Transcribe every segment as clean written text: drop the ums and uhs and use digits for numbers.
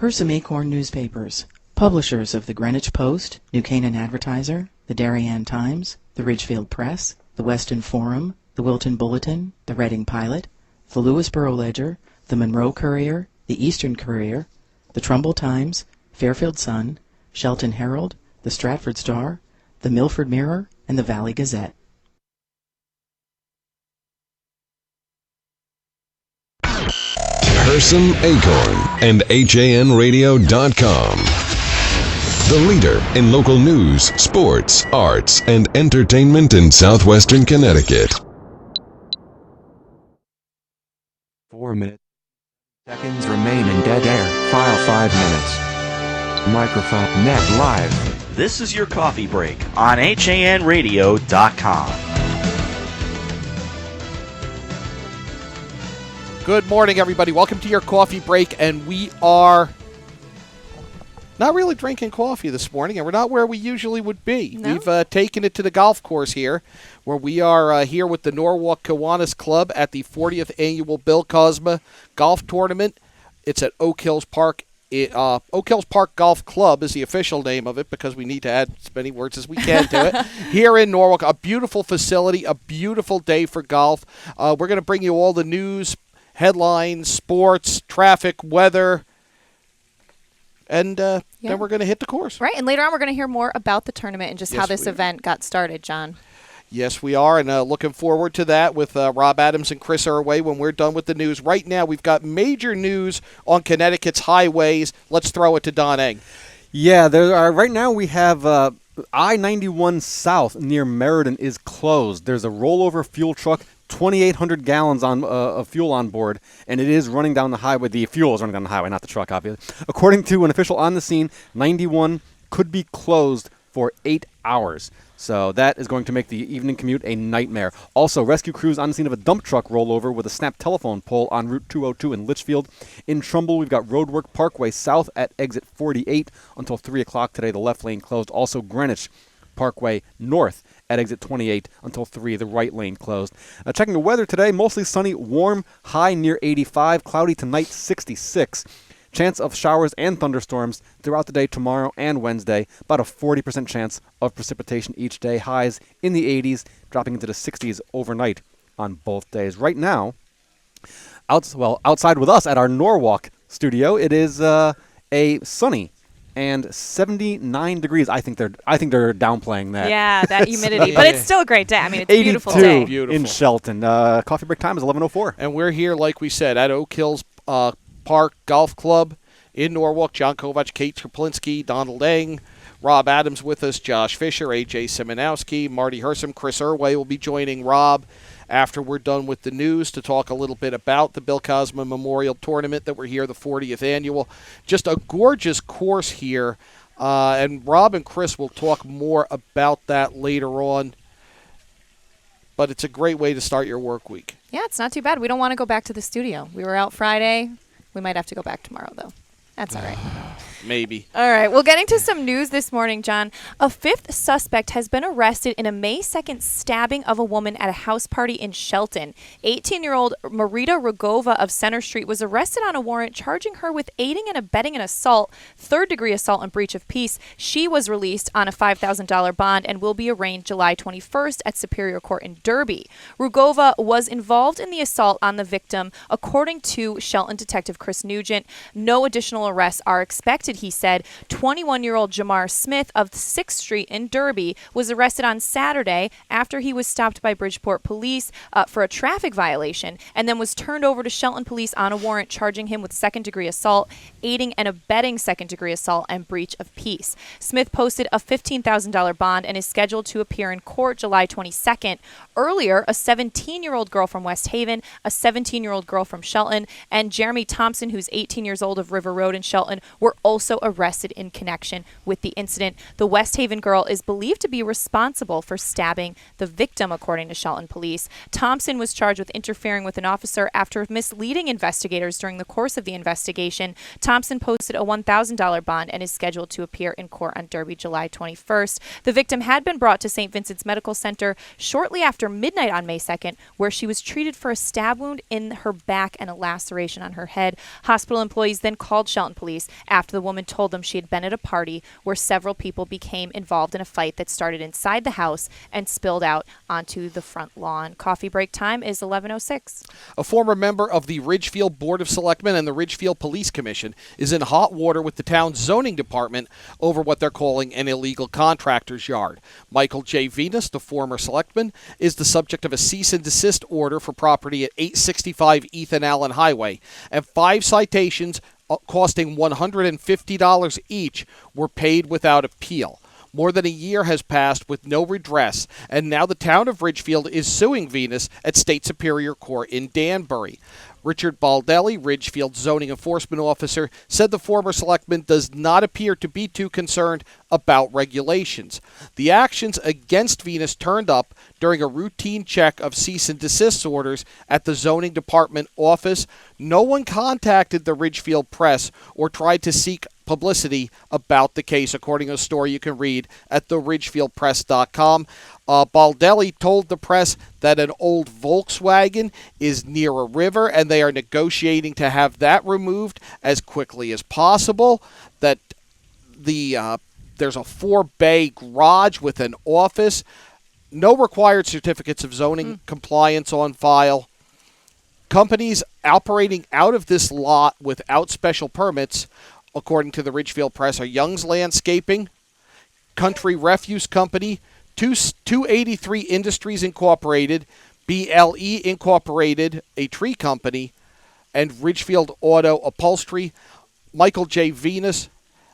Hersam Acorn Newspapers, publishers of the Greenwich Post, New Canaan Advertiser, the Darien Times, the Ridgefield Press, the Weston Forum, the Wilton Bulletin, the Reading Pilot, the Lewisboro Ledger, the Monroe Courier, the Eastern Courier, the Trumbull Times, Fairfield Sun, Shelton Herald, the Stratford Star, the Milford Mirror, and the Valley Gazette. Hersam Acorn and HANradio.com. The leader in local news, sports, arts, and entertainment in southwestern Connecticut. 4 minutes. Seconds remain in dead air. File 5 minutes. Microphone net live. This is your coffee break on HANradio.com. Good morning, everybody. Welcome to your coffee break, and we are not really drinking coffee this morning, and we're not where we usually would be. No? We've taken it to the golf course here, where we are here with the Norwalk Kiwanis Club at the 40th Annual Bill Cosma Golf Tournament. It's at Oak Hills Park. Oak Hills Park Golf Club is the official name of it because we need to add as many words as we can to it. Here in Norwalk, a beautiful facility, a beautiful day for golf. We're going to bring you all the news, headlines, sports, traffic, weather, and then we're going to hit the course. Right, and later on we're going to hear more about the tournament and just how this event got started, John. Yes, we are, and looking forward to that with Rob Adams and Chris Irway when we're done with the news. Right now, we've got major news on Connecticut's highways. Let's throw it to Don Eng. Yeah, there are. Right now we have I-91 South near Meriden is closed. There's a rollover fuel truck, 2,800 gallons of fuel on board, and it is running down the highway. The fuel is running down the highway, not the truck, obviously. According to an official on the scene, 91 could be closed for 8 hours. So that is going to make the evening commute a nightmare. Also, rescue crews on the scene of a dump truck rollover with a snapped telephone pole on Route 202 in Litchfield. In Trumbull, we've got Roadwork Parkway south at exit 48 until 3 o'clock today. The left lane closed. Also, Greenwich Parkway north at exit 28 until 3, the right lane closed. Checking the weather today, mostly sunny, warm, high near 85, cloudy tonight 66. Chance of showers and thunderstorms throughout the day tomorrow and Wednesday. About a 40% chance of precipitation each day. Highs in the 80s, dropping into the 60s overnight on both days. Right now, outside with us at our Norwalk studio, it is a sunny and 79 degrees. I think they're downplaying that. Yeah, that humidity. But it's still a great day. I mean, it's a beautiful day. 82 in Shelton. Coffee break time is 11:04. And we're here, like we said, at Oak Hills Park Golf Club in Norwalk. John Kovach, Kate Czaplinski, Donald Eng, Rob Adams with us, Josh Fisher, A.J. Simonowski, Marty Hersam, Chris Irway will be joining Rob after we're done with the news to talk a little bit about the Bill Cosma Memorial Tournament that we're here, the 40th Annual. Just a gorgeous course here, and Rob and Chris will talk more about that later on. But it's a great way to start your work week. Yeah, it's not too bad. We don't want to go back to the studio. We were out Friday. We might have to go back tomorrow, though. That's all right. Maybe. All right. Well, getting to some news this morning, John. A fifth suspect has been arrested in a May 2nd stabbing of a woman at a house party in Shelton. 18-year-old Marita Rogova of Center Street was arrested on a warrant charging her with aiding and abetting an assault, third-degree assault and breach of peace. She was released on a $5,000 bond and will be arraigned July 21st at Superior Court in Derby. Rogova was involved in the assault on the victim, according to Shelton Detective Chris Nugent. No additional arrests are expected, he said. 21-year-old Jamar Smith of 6th Street in Derby was arrested on Saturday after he was stopped by Bridgeport police for a traffic violation and then was turned over to Shelton police on a warrant charging him with second-degree assault, aiding and abetting second-degree assault, and breach of peace. Smith posted a $15,000 bond and is scheduled to appear in court July 22nd. Earlier, a 17-year-old girl from West Haven, a 17-year-old girl from Shelton, and Jeremy Thompson, who's 18 years old of River Road in Shelton, were also also arrested in connection with the incident. The West Haven girl is believed to be responsible for stabbing the victim, according to Shelton police. Thompson was charged with interfering with an officer after misleading investigators during the course of the investigation. Thompson posted a $1,000 bond and is scheduled to appear in court on Derby July 21st. The victim had been brought to St. Vincent's Medical Center shortly after midnight on May 2nd, where she was treated for a stab wound in her back and a laceration on her head. Hospital employees then called Shelton police after the woman told them she had been at a party where several people became involved in a fight that started inside the house and spilled out onto the front lawn. Coffee break time is 11:06. A former member of the Ridgefield Board of Selectmen and the Ridgefield Police Commission is in hot water with the town's zoning department over what they're calling an illegal contractor's yard. Michael J. Venus, the former selectman, is the subject of a cease and desist order for property at 865 Ethan Allen Highway, and 5 citations costing $150 each were paid without appeal. More than a year has passed with no redress, and now the town of Ridgefield is suing Venus at State Superior Court in Danbury. Richard Baldelli, Ridgefield zoning enforcement officer, said the former selectman does not appear to be too concerned about regulations. The actions against Venus turned up during a routine check of cease and desist orders at the zoning department office. No one contacted the Ridgefield Press or tried to seek publicity about the case, according to a story you can read at theridgefieldpress.com. Baldelli told the press that an old Volkswagen is near a river and they are negotiating to have that removed as quickly as possible. That there's a 4-bay garage with an office. No required certificates of zoning compliance on file. Companies operating out of this lot without special permits, according to the Ridgefield Press, are Young's Landscaping, Country Refuse Company, 283 Industries Incorporated, BLE Incorporated, a tree company, and Ridgefield Auto Upholstery. Michael J. Venus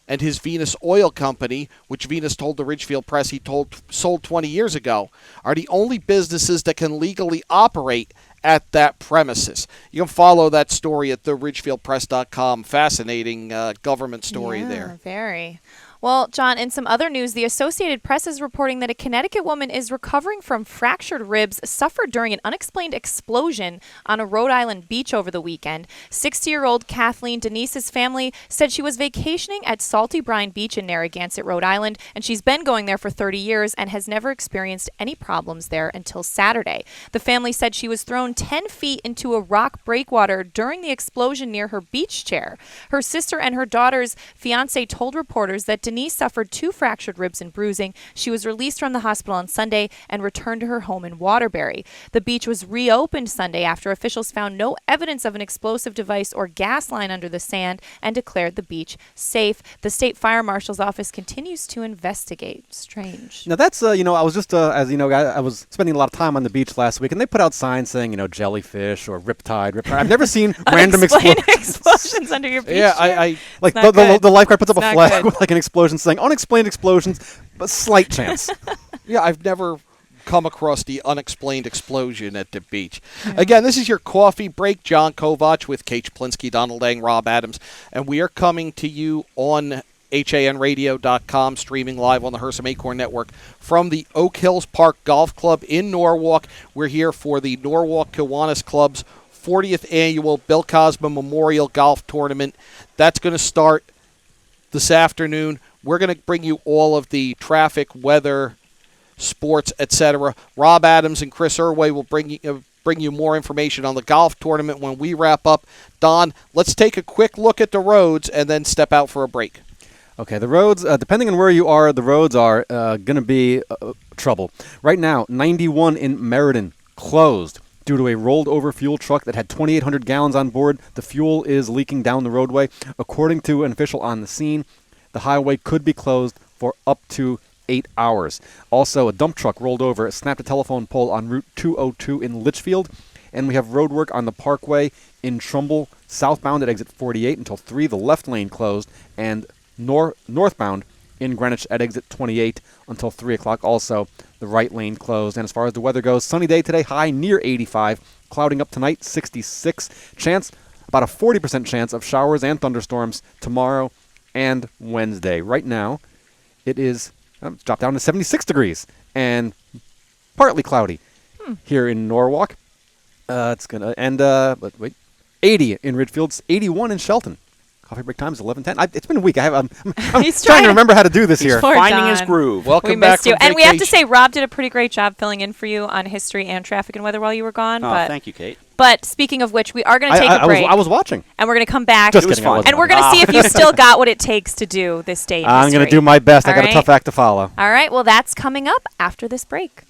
and his Venus Oil Company, which Venus told the Ridgefield Press he sold 20 years ago, are the only businesses that can legally operate at that premises. You can follow that story at theridgefieldpress.com. Fascinating government story there. Very. Well, John, in some other news, the Associated Press is reporting that a Connecticut woman is recovering from fractured ribs suffered during an unexplained explosion on a Rhode Island beach over the weekend. 60-year-old Kathleen Denise's family said she was vacationing at Salty Brine Beach in Narragansett, Rhode Island, and she's been going there for 30 years and has never experienced any problems there until Saturday. The family said she was thrown 10 feet into a rock breakwater during the explosion near her beach chair. Her sister and her daughter's fiancé told reporters that Denise suffered 2 fractured ribs and bruising. She was released from the hospital on Sunday and returned to her home in Waterbury. The beach was reopened Sunday after officials found no evidence of an explosive device or gas line under the sand and declared the beach safe. The state fire marshal's office continues to investigate. Strange. Now that's, I was just, as you know, I was spending a lot of time on the beach last week, and they put out signs saying, jellyfish or riptide. I've never seen random explosions under your beach. Yeah, chair. like the lifeguard puts up a flag with like an explosion saying unexplained explosions, but slight chance. Yeah, I've never come across the unexplained explosion at the beach. Yeah. Again, this is your coffee break. John Kovach with Kate Czaplinski, Donald Eng, Rob Adams, and we are coming to you on HANradio.com, streaming live on the Hersam Acorn Network from the Oak Hills Park Golf Club in Norwalk. We're here for the Norwalk Kiwanis Club's 40th annual Bill Cosby Memorial Golf Tournament. That's going to start this afternoon. We're going to bring you all of the traffic, weather, sports, etc. Rob Adams and Chris Irway will bring you more information on the golf tournament when we wrap up. Don, let's take a quick look at the roads and then step out for a break. Okay, the roads, depending on where you are, the roads are going to be trouble. Right now, 91 in Meriden closed due to a rolled over fuel truck that had 2,800 gallons on board. The fuel is leaking down the roadway. According to an official on the scene, the highway could be closed for up to 8 hours. Also, a dump truck rolled over, snapped a telephone pole on Route 202 in Litchfield, and we have road work on the Parkway in Trumbull, southbound at exit 48 until 3, the left lane closed, and northbound in Greenwich at exit 28 until 3 o'clock. Also, the right lane closed. And as far as the weather goes, sunny day today, high near 85, clouding up tonight, 66. Chance, about a 40% chance of showers and thunderstorms tomorrow and Wednesday. Right now, it is it's dropped down to 76 degrees and partly cloudy here in Norwalk. It's going to end, 80 in Ridgefield, 81 in Shelton. Coffee break time is 11:10. It's been a week. I'm trying to remember how to do this here. Poor Finding John. his groove. Welcome We back missed you. from And we have to vacation. say, Rob did a pretty great job filling in for you on history and traffic and weather while you were gone. Oh, but, thank you, Kate. But speaking of which, we are going to take a break. I was watching. And we're going to come back. Just It was kidding. I fun. wasn't And we're going to see if you still got what it takes to do this day in I'm going to history. do my best. I All got a right? tough act to follow. All right. Well, that's coming up after this break.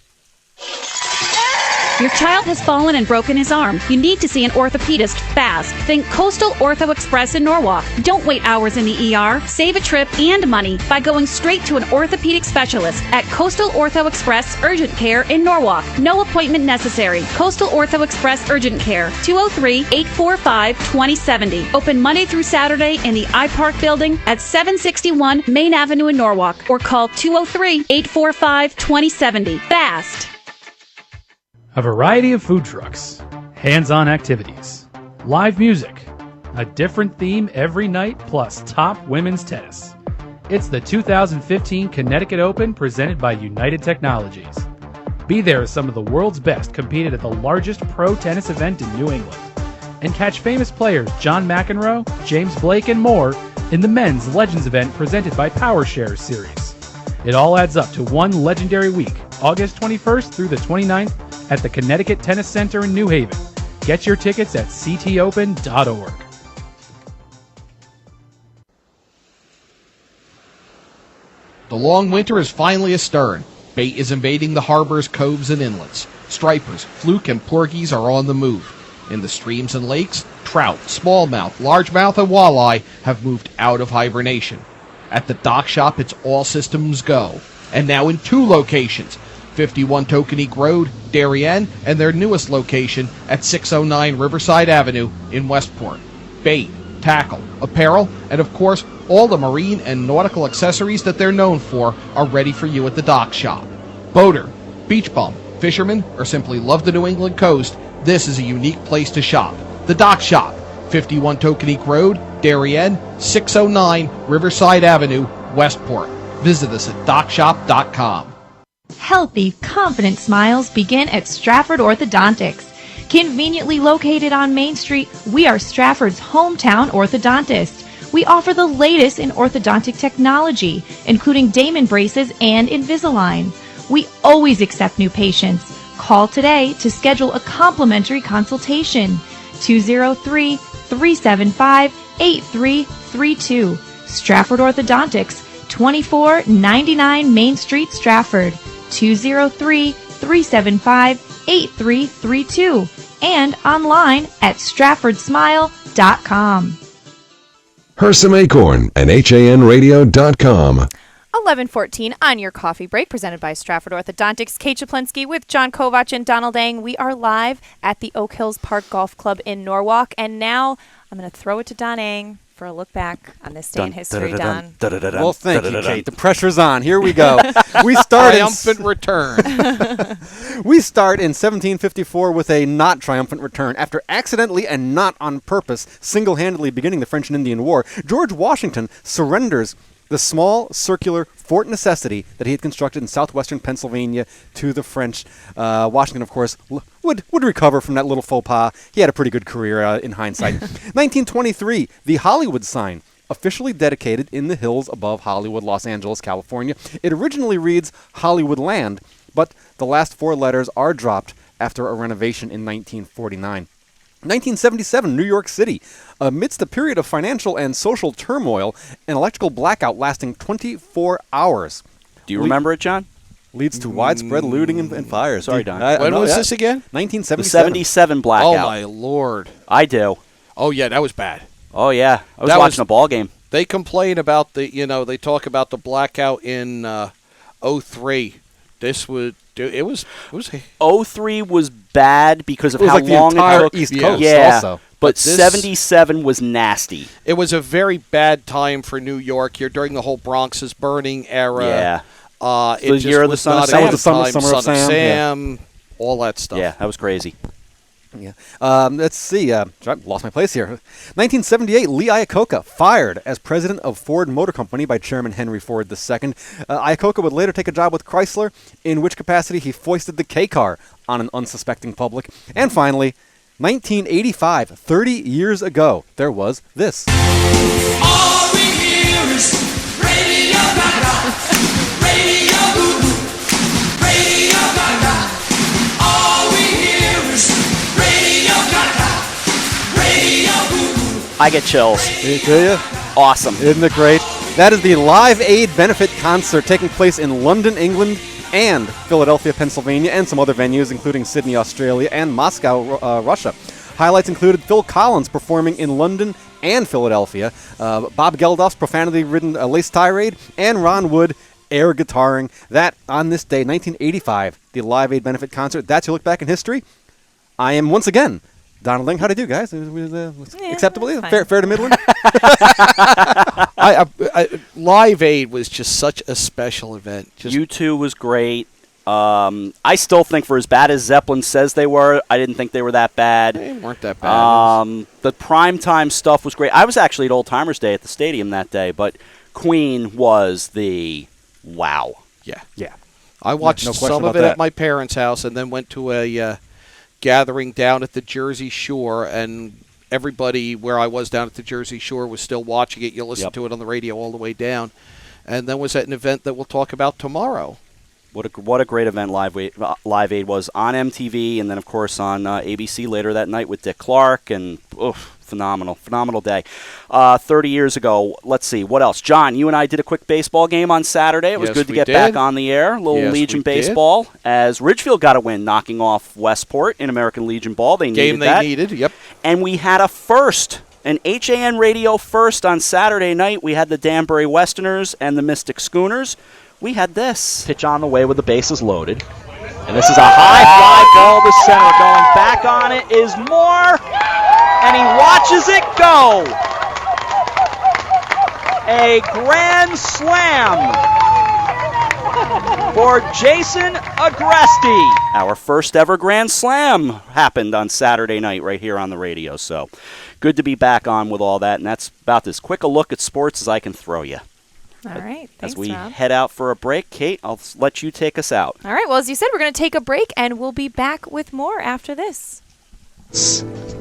Your child has fallen and broken his arm. You need to see an orthopedist fast. Think Coastal Ortho Express in Norwalk. Don't wait hours in the ER. Save a trip and money by going straight to an orthopedic specialist at Coastal Ortho Express Urgent Care in Norwalk. No appointment necessary. Coastal Ortho Express Urgent Care, 203-845-2070. Open Monday through Saturday in the iPark building at 761 Main Avenue in Norwalk, or call 203-845-2070. Fast. A variety of food trucks, hands-on activities, live music, a different theme every night, plus top women's tennis. It's the 2015 Connecticut Open presented by United Technologies. Be there as some of the world's best competed at the largest pro tennis event in New England. And catch famous players John McEnroe, James Blake, and more in the men's Legends event presented by PowerShare Series. It all adds up to one legendary week, August 21st through the 29th, at the Connecticut Tennis Center in New Haven. Get your tickets at ctopen.org. The long winter is finally astern. Bait is invading the harbors, coves, and inlets. Stripers, fluke, and porgies are on the move. In the streams and lakes, trout, smallmouth, largemouth, and walleye have moved out of hibernation. At the dock shop, it's all systems go. And now in 2 locations, 51 Tokenique Road, Darien, and their newest location at 609 Riverside Avenue in Westport. Bait, tackle, apparel, and of course, all the marine and nautical accessories that they're known for are ready for you at the dock shop. Boater, beach bum, fisherman, or simply love the New England coast, this is a unique place to shop. The Dock Shop, 51 Tokenique Road, Darien, 609 Riverside Avenue, Westport. Visit us at dockshop.com. Healthy, confident smiles begin at Stratford Orthodontics. Conveniently located on Main Street, we are Stratford's hometown orthodontist. We offer the latest in orthodontic technology, including Damon braces and Invisalign. We always accept new patients. Call today to schedule a complimentary consultation. 203-375-8332. Stratford Orthodontics, 2499 Main Street, Stratford. 203-375-8332. And online at stratfordsmile.com. Hersam Acorn and HANradio.com. 11:14 on your coffee break, presented by Stratford Orthodontics. Kate Czaplinski with John Kovach and Donald Eng. We are live at the Oak Hills Park Golf Club in Norwalk, and now I'm going to throw it to Don Eng for a look back on this day in history. Don. Well, thank you, Kate. The pressure's on. Here we go. We start Triumphant return. We start in 1754 with a not triumphant return. After accidentally and not on purpose single-handedly beginning the French and Indian War, George Washington surrenders the small circular Fort Necessity that he had constructed in southwestern Pennsylvania to the French. Washington, of course, would recover from that little faux pas. He had a pretty good career in hindsight. 1923, the Hollywood sign, officially dedicated in the hills above Hollywood, Los Angeles, California. It originally reads Hollywood Land, but the last 4 letters are dropped after a renovation in 1949. 1977, New York City. Amidst a period of financial and social turmoil, an electrical blackout lasting 24 hours. Do you remember it, John? Leads to widespread looting and fires. Sorry, Don. When was this again? 1977. The 77 blackout. Oh, my Lord. I do. Oh, yeah, that was bad. Oh, yeah. I was watching a ball game. They complain about they talk about the blackout in 03. This would... It was 03 was bad because of it was how like long the entire it took. East Coast yeah, also. But this, 77 was nasty. It was a very bad time for New York. You're during the whole Bronx's burning era. Yeah. It The just year of the was Son of not a Sam. good That was the time. Summer of Sam, all that stuff. Yeah, that was crazy. Yeah. Let's see. I lost my place here. 1978, Lee Iacocca fired as president of Ford Motor Company by Chairman Henry Ford II. Iacocca would later take a job with Chrysler, in which capacity he foisted the K-car on an unsuspecting public. And finally, 1985, 30 years ago, there was this. All we hear is Radio Gaga, Radio Boo, Radio Gaga. All we hear is Radio Gaga, Radio Boo. I get chills. Do you? Awesome. Isn't it great? That is the Live Aid benefit concert taking place in London, England, and Philadelphia, Pennsylvania, and some other venues, including Sydney, Australia, and Moscow, Russia. Highlights included Phil Collins performing in London and Philadelphia, Bob Geldof's profanity-ridden lace tirade, and Ron Wood air guitaring. That, on this day, 1985, the Live Aid benefit concert. That's your look back in history. I am, once again, Donald Eng. How do you do, guys? Acceptable? Fair to middling? Live Aid was just such a special event. U2 was great. I still think, for as bad as Zeppelin says they were, I didn't think they were that bad. They weren't that bad. The primetime stuff was great. I was actually at Old Timers Day at the stadium that day, but Queen was the wow. Yeah. I watched some of it at my parents' house and then went to a gathering down at the Jersey Shore, and everybody where I was down at the Jersey Shore was still watching it. You listen to it on the radio all the way down. And then was at an event that we'll talk about tomorrow. What a great event Live Aid was on MTV, and then, of course, on ABC later that night with Dick Clark, and phenomenal day. 30 years ago, let's see, what else? John, you and I did a quick baseball game on Saturday. It was good to get back on the air. A little Legion baseball, as Ridgefield got a win, knocking off Westport in American Legion ball. They needed, yep. And we had a first, an HAN radio first on Saturday night. We had the Danbury Westerners and the Mystic Schooners. We had this. Pitch on the way with the bases loaded. And this is a high fly ball to center. Going back on it is Moore. And he watches it go. A grand slam for Jason Agresti. Our first ever grand slam happened on Saturday night right here on the radio. So good to be back on with all that. And that's about as quick a look at sports as I can throw you. All right. Thanks, as we Rob. head out for a break, Kate, I'll let you take us out. All right. Well, as you said, we're going to take a break, and we'll be back with more after this.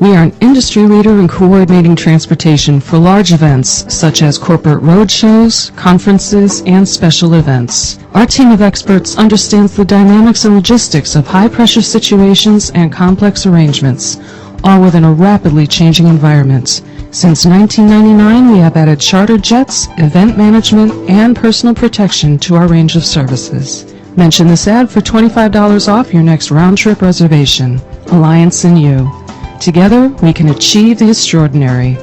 We are an industry leader in coordinating transportation for large events such as corporate road shows, conferences, and special events. Our team of experts understands the dynamics and logistics of high-pressure situations and complex arrangements, all within a rapidly changing environment. Since 1999, we have added charter jets, event management, and personal protection to our range of services. Mention this ad for $25 off your next round-trip reservation. Alliance and you. Together, we can achieve the extraordinary.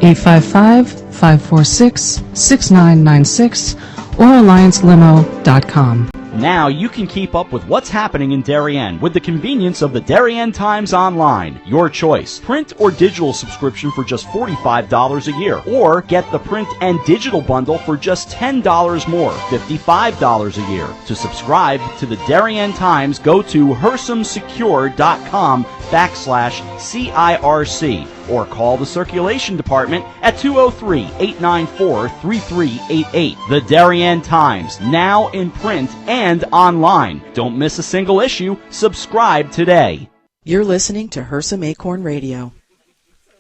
855-546-6996 or alliancelimo.com. Now you can keep up with what's happening in Darien with the convenience of the Darien Times Online. Your choice. Print or digital subscription for just $45 a year. Or get the print and digital bundle for just $10 more, $55 a year. To subscribe to the Darien Times, go to hersamsecure.com/CIRC or call the circulation department at 203-894-3388. The Darien Times, now in print and online. Don't miss a single issue. Subscribe today. You're listening to Hersam Acorn Radio.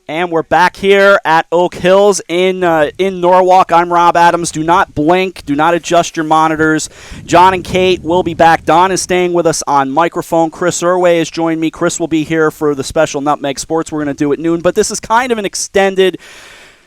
And we're back here at Oak Hills in Norwalk. I'm Rob Adams. Do not blink. Do not adjust your monitors. John and Kate will be back. Don is staying with us on microphone. Chris Irway has joined me. Chris will be here for the special Nutmeg Sports we're going to do at noon. But this is kind of an extended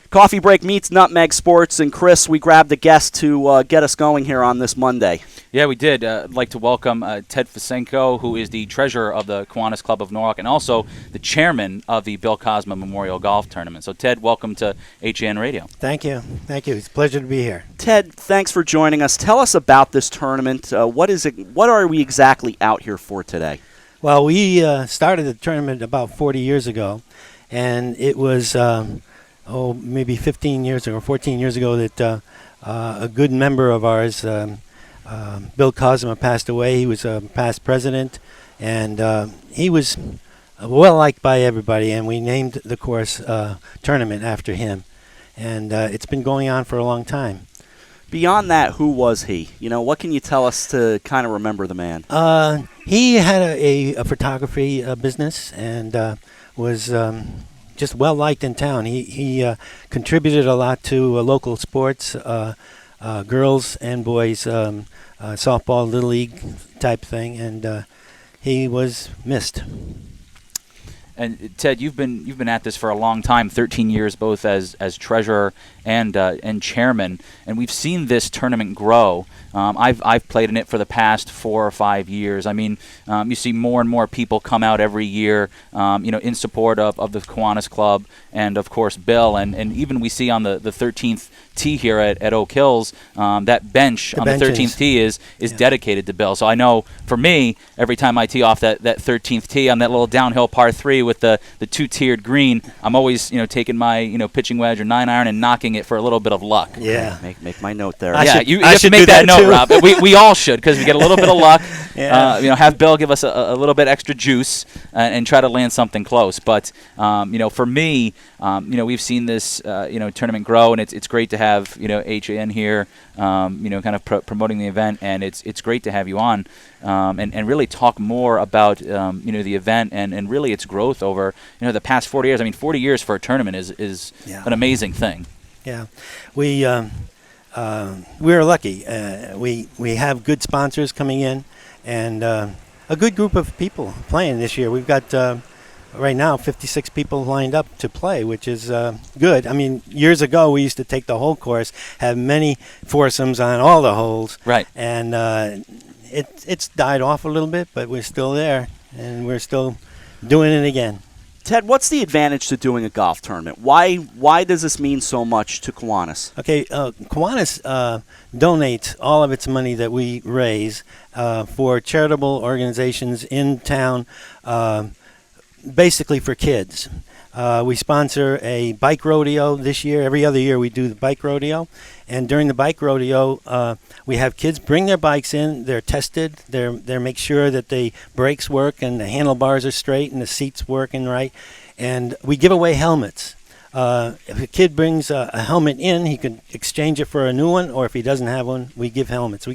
Coffee Break meets Nutmeg Sports. And Chris, we grabbed a guest to get us going here on this Monday. Yeah, we did. I'd like to welcome Ted Fisenko, who is the treasurer of the Kiwanis Club of Norwalk and also the chairman of the Bill Cosma Memorial Golf Tournament. So, Ted, welcome to HAN Radio. Thank you. Thank you. It's a pleasure to be here. Ted, thanks for joining us. Tell us about this tournament. What is it? What are we exactly out here for today? Well, we started the tournament about 40 years ago, and it was, maybe 15 years ago or 14 years ago that a good member of ours, Bill Cosma, passed away. He was a past president, and he was well liked by everybody, and we named the course tournament after him. And it's been going on for a long time. Beyond that, who was he? What can you tell us to kind of remember the man? He had a photography business and was just well liked in town. He contributed a lot to local sports, girls and boys, softball, little league type thing, and he was missed. And Ted, you've been at this for a long time, 13 years, both as treasurer and chairman, and we've seen this tournament grow. I've played in it for the past 4 or 5 years. I mean, you see more and more people come out every year, in support of the Kiwanis Club and of course Bill, and even we see on the 13th tee here at Oak Hills, that bench on the 13th tee is dedicated to Bill. So I know for me, every time I tee off that 13th tee on that little downhill par 3 with the 2-tiered green, I'm always taking my pitching wedge or 9-iron and knocking it for a little bit of luck. Yeah, make my note there. You have to make that note, Rob. We all should, because we get a little bit of luck. Yeah. Have Bill give us a little bit extra juice and try to land something close. But for me, we've seen this tournament grow, and it's great to have HAN here, kind of promoting the event, and it's great to have you on and really talk more about the event and really its growth over the past 40 years. I mean, 40 years for a tournament is an amazing thing. Yeah, we're lucky. We have good sponsors coming in, and a good group of people playing this year. We've got right now 56 people lined up to play, which is good. I mean, years ago we used to take the whole course, have many foursomes on all the holes, right? And it's died off a little bit, but we're still there, and we're still doing it again. Ted, what's the advantage to doing a golf tournament? Why does this mean so much to Kiwanis? Okay, Kiwanis donates all of its money that we raise for charitable organizations in town, basically for kids. We sponsor a bike rodeo this year. Every other year we do the bike rodeo. And during the bike rodeo, we have kids bring their bikes in. They're tested. They make sure that the brakes work and the handlebars are straight and the seats working right. And we give away helmets. If a kid brings a helmet in, he can exchange it for a new one, or if he doesn't have one, we give helmets.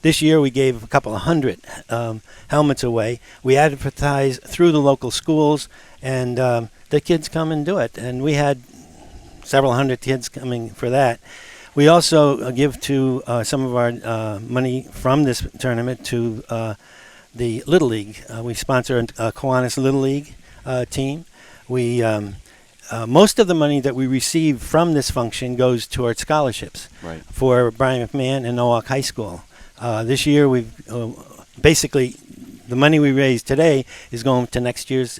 This year we gave a couple of hundred helmets away. We advertise through the local schools, and the kids come and do it. And we had several hundred kids coming for that. We also give to some of our money from this tournament to the Little League. We sponsor a Kiwanis Little League team. We most of the money that we receive from this function goes toward scholarships for Brian McMahon and Norwalk High School. This year, we've basically the money we raise today is going to next year's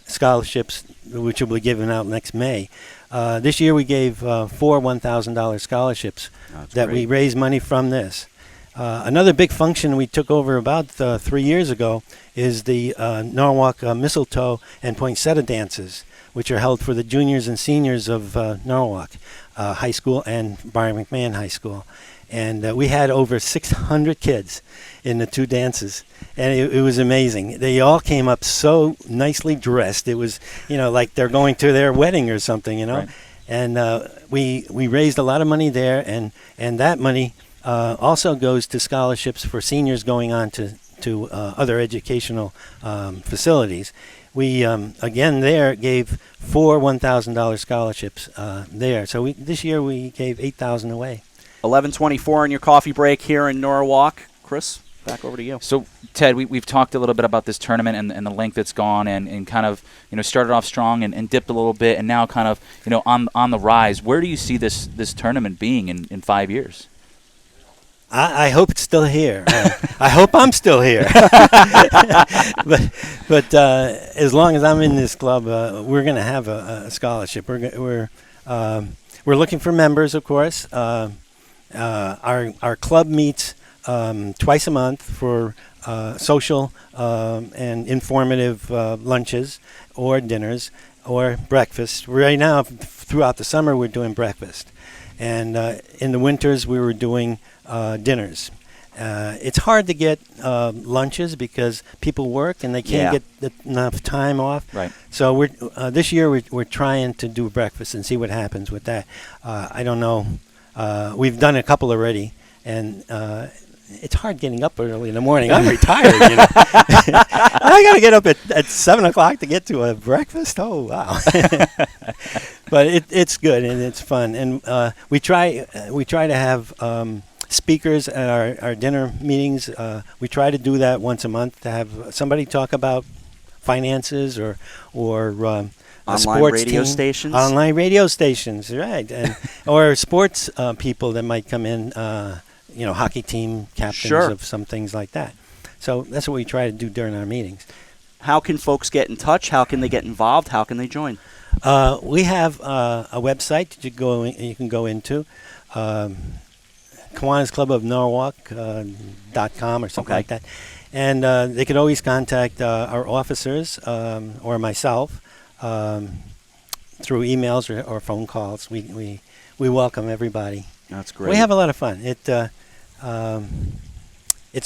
scholarships, which will be given out next May. This year, we gave 4 $1,000 scholarships that we raised money from this. Another big function we took over about 3 years ago is the Norwalk Mistletoe and Poinsettia dances, which are held for the juniors and seniors of Norwalk High School and Brian McMahon High School. And we had over 600 kids in the two dances, and it was amazing. They all came up so nicely dressed. It was, like they're going to their wedding or something, Right. And we raised a lot of money there, and that money also goes to scholarships for seniors going on to other educational facilities. We, again, there gave 4 $1,000 scholarships there. So this year we gave 8,000 away. 11:24 on your coffee break here in Norwalk. Chris, back over to you. So, Ted, we've talked a little bit about this tournament and the length it's gone and kind of, started off strong and dipped a little bit and now kind of, on the rise. Where do you see this tournament being in 5 years? I hope it's still here. I hope I'm still here. but as long as I'm in this club, we're going to have a scholarship. We're looking for members, of course. Our club meets twice a month for social and informative lunches or dinners or breakfast. Right now, throughout the summer, we're doing breakfast. And in the winters, we were doing dinners. It's hard to get lunches because people work and they can't get enough time off. Right. So we're this year we're trying to do breakfast and see what happens with that. I don't know. We've done a couple already, and it's hard getting up early in the morning. I'm retired, you know. I got to get up at 7 o'clock to get to a breakfast. Oh wow! But it's good and it's fun, and we try to have speakers at our dinner meetings. We try to do that once a month to have somebody talk about finances or online sports radio team. stations. Online radio stations, right? And or sports people that might come in. Hockey team captains of some things like that. So that's what we try to do during our meetings. How can folks get in touch? How can they get involved? How can they join? We have a website that you can go into, Kiwanis Club of Norwalk.com or something like that. And they could always contact our officers or myself through emails or phone calls. We welcome everybody. That's great. We have a lot of fun. It's a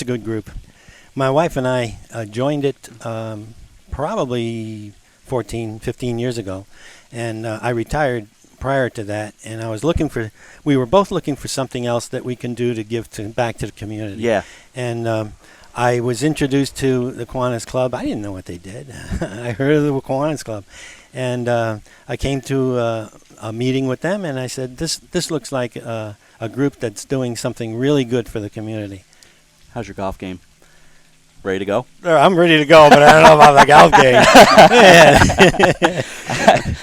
good group. My wife and I joined it probably 14, 15 years ago, and I retired prior to that, and we were both looking for something else that we can do to give back to the community. Yeah. And I was introduced to the Kiwanis Club. I didn't know what they did. I heard of the Kiwanis Club, and I came to a meeting with them, and I said, this looks like a group that's doing something really good for the community. How's your golf game? Ready to go? I'm ready to go, but I don't know about the golf game.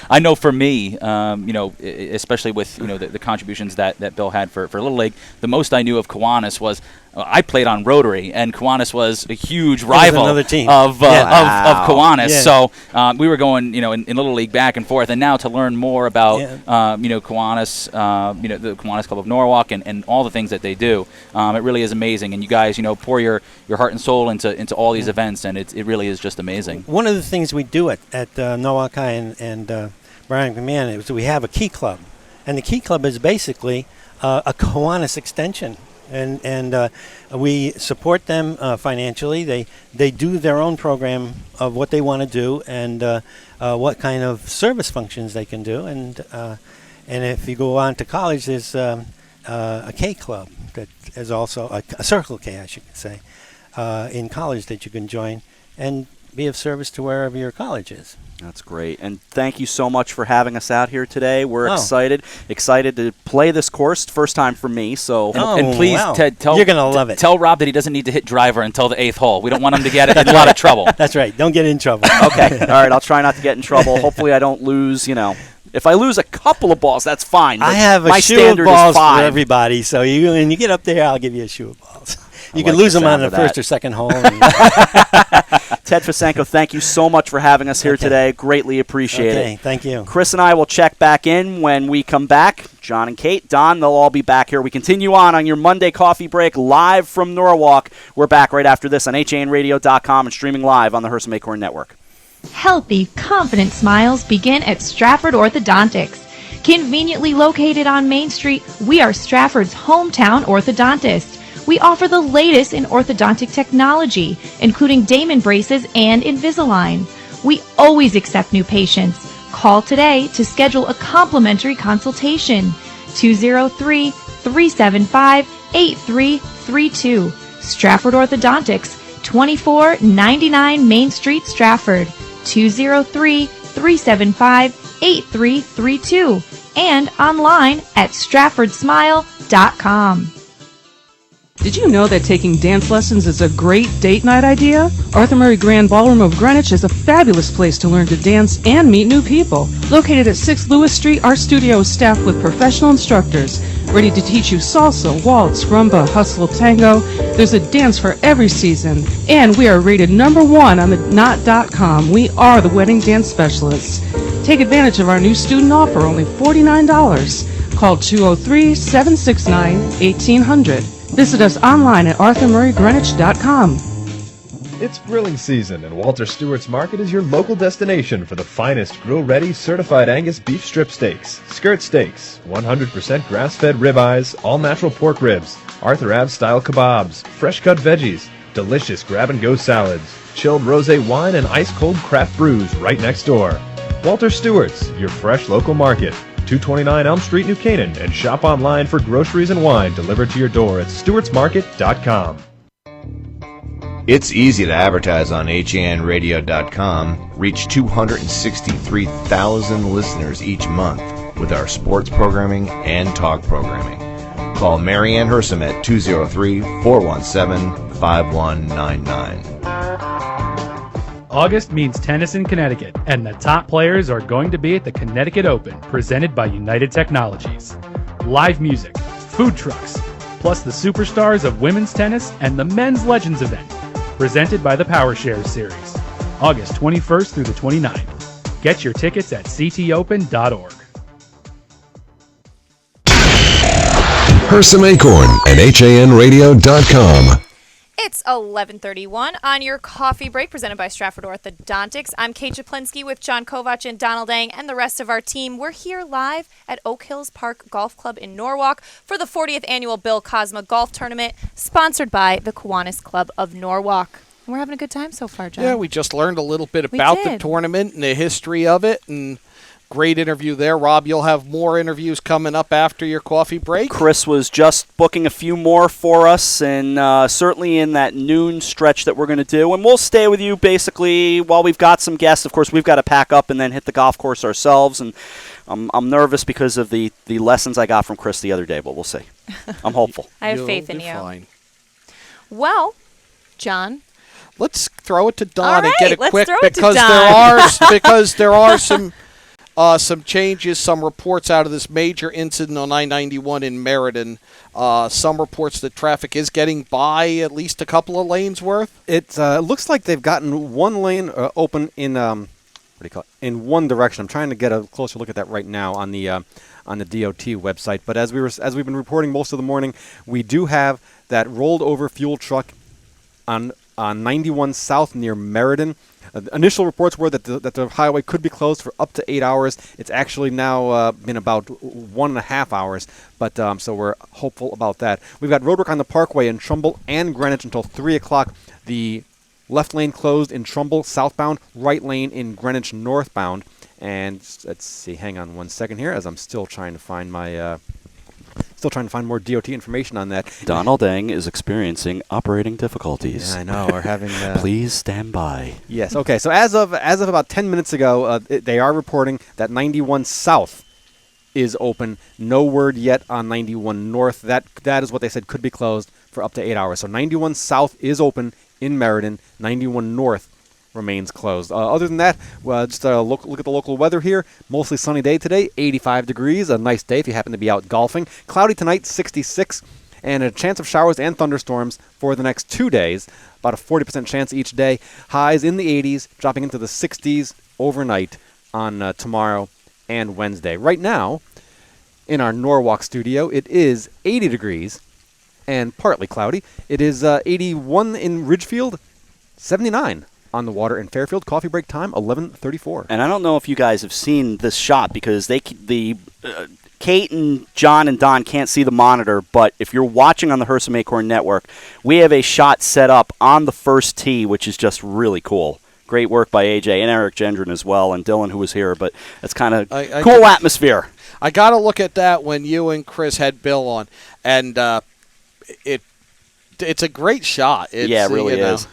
I know for me, especially with the contributions that Bill had for Little League, the most I knew of Kiwanis was I played on Rotary, and Kiwanis was a huge rival of Kiwanis. Yeah. So we were going, in Little League back and forth, and now to learn more about, Kiwanis, the Kiwanis Club of Norwalk, and all the things that they do, it really is amazing. And you guys, pour your heart and soul into all these events, and it really is just amazing. One of the things we do at Norwalk High and Brian McMahon is we have a Key Club, and the Key Club is basically a Kiwanis extension. And we support them financially. They do their own program of what they want to do and what kind of service functions they can do. And if you go on to college, there's a K Club that is also a Circle K, I should say, in college that you can join and be of service to wherever your college is. That's great. And thank you so much for having us out here today. We're excited to play this course. First time for me. So and please, Ted, you're going to love it. Tell Rob that he doesn't need to hit driver until the 8th hole. We don't want him to get in a lot of trouble. That's right. Don't get in trouble. Okay. All right. I'll try not to get in trouble. Hopefully I don't lose, If I lose a couple of balls, that's fine. I have a shoe of balls for everybody. So when you get up there, I'll give you a shoe of balls. You can lose them on the first or second hole. Ted Fasenko, thank you so much for having us here today. Greatly appreciate it. Okay, thank you. Chris and I will check back in when we come back. John and Kate, Don, they'll all be back here. We continue on your Monday coffee break live from Norwalk. We're back right after this on HANradio.com and streaming live on the Hersam Acorn Network. Healthy, confident smiles begin at Stratford Orthodontics. Conveniently located on Main Street, we are Stratford's hometown orthodontist. We offer the latest in orthodontic technology, including Damon braces and Invisalign. We always accept new patients. Call today to schedule a complimentary consultation. 203-375-8332. Stratford Orthodontics, 2499 Main Street, Stratford. 203-375-8332. And online at stratfordsmile.com. Did you know that taking dance lessons is a great date night idea? Arthur Murray Grand Ballroom of Greenwich is a fabulous place to learn to dance and meet new people. Located at 6 Lewis Street, our studio is staffed with professional instructors ready to teach you salsa, waltz, rumba, hustle, tango. There's a dance for every season, and we are rated #1 on the Knot.com. We are the wedding dance specialists. Take advantage of our new student offer, only $49. Call 203-769-1800. Visit us online at arthurmurraygreenwich.com. It's grilling season, and Walter Stewart's Market is your local destination for the finest grill-ready certified Angus beef strip steaks, skirt steaks, 100% grass-fed ribeyes, all-natural pork ribs, Arthur Ave style kebabs, fresh cut veggies, delicious grab-and-go salads, chilled rosé wine, and ice-cold craft brews right next door. Walter Stewart's, your fresh local market. 229 Elm Street, New Canaan, and shop online for groceries and wine delivered to your door at stewartsmarket.com. It's easy to advertise on HANradio.com, reach 263,000 listeners each month with our sports programming and talk programming. Call Mary Ann Hersam at 203-417-5199. August means tennis in Connecticut, and the top players are going to be at the Connecticut Open, presented by United Technologies. Live music, food trucks, plus the superstars of women's tennis and the Men's Legends event, presented by the PowerShares Series, August 21st through the 29th. Get your tickets at ctopen.org. Hersam Acorn and HANradio.com. It's 11:31 on your coffee break presented by Stratford Orthodontics. I'm Kate Czaplinski with John Kovach and Donald Eng and the rest of our team. We're here live at Oak Hills Park Golf Club in Norwalk for the 40th annual Bill Cosma Golf Tournament, sponsored by the Kiwanis Club of Norwalk. And we're having a good time so far, John. Yeah, we just learned a little bit about the tournament and the history of it, and great interview there. Rob, you'll have more interviews coming up after your coffee break. Chris was just booking a few more for us, and certainly in that noon stretch that we're going to do. And we'll stay with you basically while we've got some guests. Of course, we've got to pack up and then hit the golf course ourselves. And I'm nervous because of the lessons I got from Chris the other day, but we'll see. I'm hopeful. I have faith in you. Fine. Well, John, let's throw it to Don All and right, get it let's quick throw it to because Don. there are some changes, some reports out of this major incident on I-91 in Meriden. Some reports that traffic is getting by at least a couple of lanes worth. It looks like they've gotten one lane open in in one direction. I'm trying to get a closer look at that right now on the DOT website. But as we've been reporting most of the morning, we do have that rolled over fuel truck on 91 South near Meriden. Initial reports were that the highway could be closed for up to 8 hours. It's actually now been about 1.5 hours, but so we're hopeful about that. We've got roadwork on the Parkway in Trumbull and Greenwich until 3 o'clock. The left lane closed in Trumbull southbound, right lane in Greenwich northbound. And let's see, hang on one second here, as I'm still trying to find my... Still trying to find more DOT information on that. Donald Eng is experiencing operating difficulties. Yeah, I know. We're having. Please stand by. Yes. Okay. So as of about 10 minutes ago, they are reporting that 91 South is open. No word yet on 91 North. That is what they said could be closed for up to 8 hours. So 91 South is open in Meriden. 91 North remains closed. Other than that, just look at the local weather here. Mostly sunny day today, 85 degrees, a nice day if you happen to be out golfing. Cloudy tonight, 66, and a chance of showers and thunderstorms for the next 2 days. About a 40% chance each day. Highs in the 80s, dropping into the 60s overnight on tomorrow and Wednesday. Right now, in our Norwalk studio, it is 80 degrees and partly cloudy. It is 81 in Ridgefield, 79 on the water in Fairfield. Coffee break time, 11:34. And I don't know if you guys have seen this shot because Kate and John and Don can't see the monitor, but if you're watching on the Hersam Acorn Network, we have a shot set up on the first tee, which is just really cool. Great work by AJ and Eric Gendron as well, and Dylan, who was here, but it's kind of cool atmosphere. I got to look at that when you and Chris had Bill on, and it's a great shot. Yeah, it really is.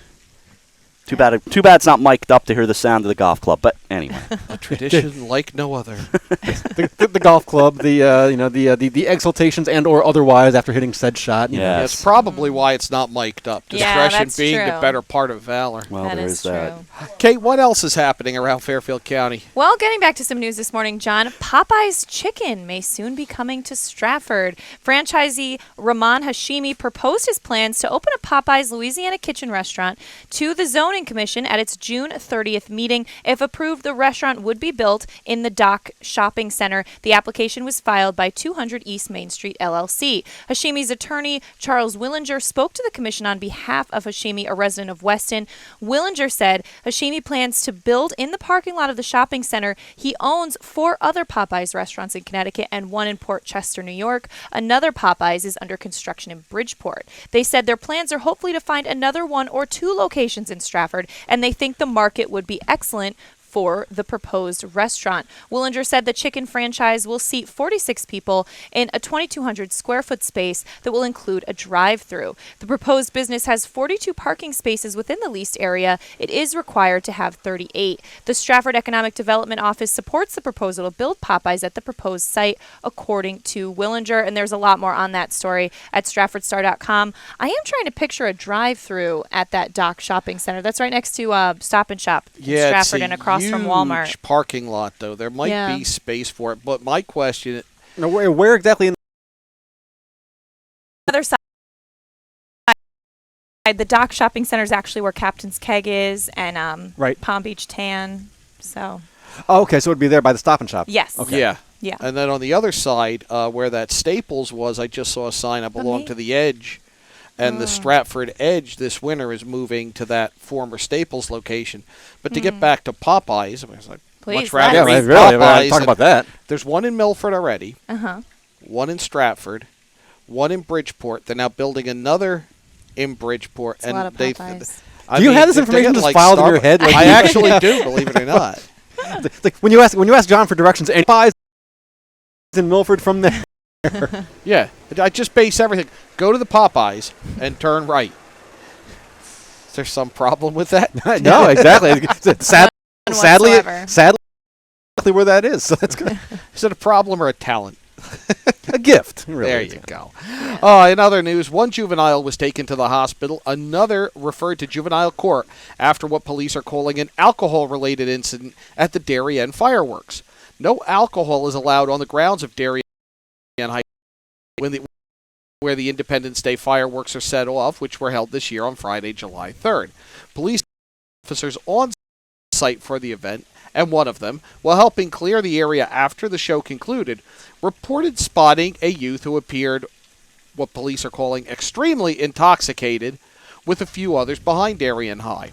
Too bad it's not mic'd up to hear the sound of the golf club. But anyway, a tradition like no other. the golf club, the exultations and or otherwise after hitting said shot. That's probably why it's not mic'd up. Discretion being the better part of valor. Well, there is that. Kate, what else is happening around Fairfield County? Well, getting back to some news this morning, John, Popeye's Chicken may soon be coming to Stratford. Franchisee Rahman Hashimi proposed his plans to open a Popeye's Louisiana Kitchen restaurant to the zoning Zoning Commission at its June 30th meeting. If approved, the restaurant would be built in the Dock Shopping Center. The application was filed by 200 East Main Street LLC. Hashimi's attorney, Charles Willinger, spoke to the commission on behalf of Hashimi, a resident of Weston. Willinger said Hashimi plans to build in the parking lot of the shopping center. He owns 4 other Popeyes restaurants in Connecticut and 1 in Port Chester, New York. Another Popeyes is under construction in Bridgeport. They said their plans are hopefully to find another 1 or 2 locations in Stratford, and they think the market would be excellent for the proposed restaurant. Willinger said the chicken franchise will seat 46 people in a 2,200 square foot space that will include a drive-through. The proposed business has 42 parking spaces within the leased area. It is required to have 38. The Stratford Economic Development Office supports the proposal to build Popeyes at the proposed site, according to Willinger, and there's a lot more on that story at StratfordStar.com. I am trying to picture a drive-through at that Dock Shopping Center. That's right next to Stop and Shop in Stratford and across from Walmart. Huge parking lot, though. There might be space for it, but my question... No, where exactly in the other side? The Dock Shopping Center is actually where Captain's Keg is and Palm Beach Tan. So. Oh, okay, so it'd be there by the Stop and Shop. Yes. Okay. Yeah. And then on the other side, where that Staples was, I just saw a sign, I belong to the Edge. And the Stratford Edge this winter is moving to that former Staples location. But to get back to Popeyes, I was like, much rather eat Popeyes. Talk about that. There's one in Milford already, Uh-huh. one in Stratford, one in Bridgeport. They're now building another in Bridgeport. That's a lot of Popeyes. Do you have this information just filed in your head? I actually do, believe it or not. Like when you ask John for directions, and Popeyes in Milford from there. Yeah, I just base everything. Go to the Popeyes and turn right. Is there some problem with that? No, exactly. Sadly, where that is. So that's good. Is it a problem or a talent? A gift. Really. There you go. In other news, one juvenile was taken to the hospital. Another referred to juvenile court after what police are calling an alcohol-related incident at the Darien fireworks. No alcohol is allowed on the grounds of Darien High where the Independence Day fireworks are set off, which were held this year on Friday, July 3rd. Police officers on site for the event, and one of them, while helping clear the area after the show concluded, reported spotting a youth who appeared, what police are calling, extremely intoxicated, with a few others behind Darien High.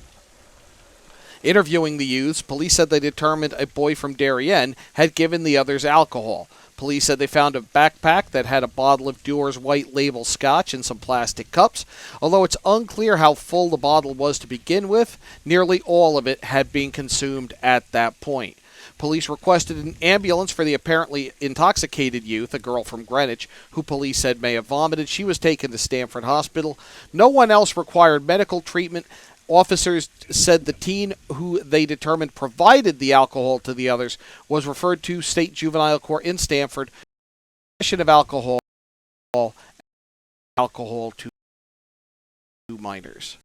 Interviewing the youths, police said they determined a boy from Darien had given the others alcohol. Police said they found a backpack that had a bottle of Dewar's White Label Scotch and some plastic cups. Although it's unclear how full the bottle was to begin with, nearly all of it had been consumed at that point. Police requested an ambulance for the apparently intoxicated youth, a girl from Greenwich, who police said may have vomited. She was taken to Stamford Hospital. No one else required medical treatment. Officers said the teen who they determined provided the alcohol to the others was referred to State Juvenile Court in Stamford. Possession of alcohol to minors.